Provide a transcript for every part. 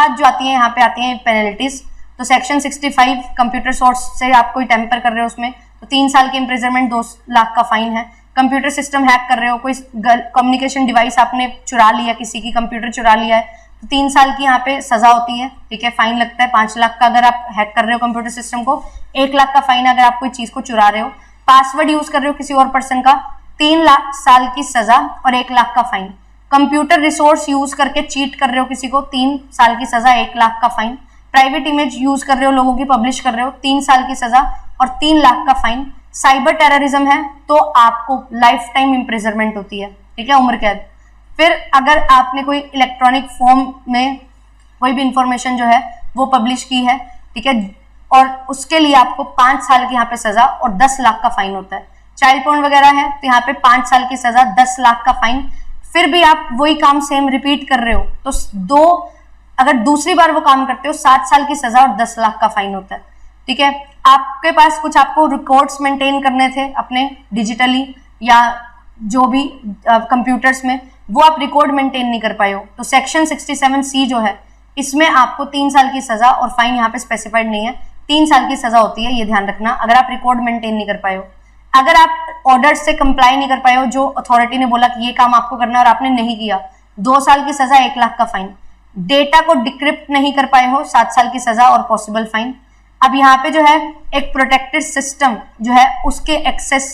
बाद जो आती है यहाँ पे आती है पेनल्टीज। तो सेक्शन 65 कंप्यूटर सोर्स से आप कोई टेम्पर कर रहे हो उसमें तो 3 साल की इम्प्रिजनमेंट, 2 लाख का फाइन है। कंप्यूटर सिस्टम हैक कर रहे हो, कोई कम्युनिकेशन डिवाइस आपने चुरा लिया, किसी की कंप्यूटर चुरा लिया है तो 3 साल की यहाँ पे सजा होती है, ठीक है। फाइन लगता है 5 लाख का अगर आप हैक कर रहे हो कंप्यूटर सिस्टम को, 1 लाख का फाइन अगर आप कोई चीज को चुरा रहे हो। पासवर्ड यूज कर रहे हो किसी और पर्सन का, 3 लाख साल की सजा और 1 लाख का फाइन। कंप्यूटर रिसोर्स यूज करके चीट कर रहे हो किसी को, 3 साल की सजा, 1 लाख का फाइन। प्राइवेट इमेज यूज कर रहे हो, लोगों की पब्लिश कर रहे हो, 3 साल की सजा और 3 लाख का फाइन। साइबर टेररिज्म है तो आपको लाइफ टाइम इम्प्रिजनमेंट होती है, ठीक है, उम्र कैद। फिर अगर आपने कोई इलेक्ट्रॉनिक फॉर्म में कोई भी इंफॉर्मेशन जो है वो पब्लिश की है, ठीक है, और उसके लिए आपको 5 साल की यहाँ पे सजा और 10 लाख का फाइन होता है। चाइल्ड पोर्न वगैरह है तो यहाँ पे 5 साल की सजा, 10 लाख का फाइन। फिर भी आप वही काम सेम रिपीट कर रहे हो तो अगर दूसरी बार वो काम करते हो 7 साल की सजा और 10 लाख का फाइन होता है, ठीक है। आपके पास कुछ आपको रिकॉर्ड्स मेंटेन करने थे अपने डिजिटली या जो भी कंप्यूटर्स में, वो आप रिकॉर्ड मेंटेन नहीं कर पाए हो तो सेक्शन 67C जो है इसमें आपको 3 साल की सजा और फाइन यहाँ पे स्पेसिफाइड नहीं है, 3 साल की सजा होती है, ये ध्यान रखना अगर आप रिकॉर्ड मेंटेन नहीं कर पाए हो। अगर आप ऑर्डर से कंप्लाई नहीं कर पाए हो, जो अथॉरिटी ने बोला कि ये काम आपको करना है और आपने नहीं किया, 2 साल की सजा, 1 लाख का फाइन। डेटा को डिक्रिप्ट नहीं कर पाए हो, 7 साल की सजा और पॉसिबल फाइन। अब यहाँ पे जो है एक प्रोटेक्टेड सिस्टम जो है उसके एक्सेस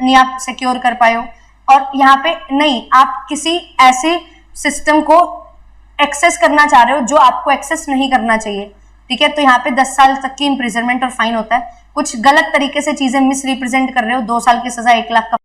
नहीं आप सिक्योर कर पाए हो, और यहाँ पे नहीं, आप किसी ऐसे सिस्टम को एक्सेस करना चाह रहे हो जो आपको एक्सेस नहीं करना चाहिए, ठीक है, तो यहाँ पे 10 साल तक की इम्प्रिजनमेंट और फाइन होता है। कुछ गलत तरीके से चीजें मिस रिप्रेजेंट कर रहे हो, 2 साल की सजा, 1 लाख का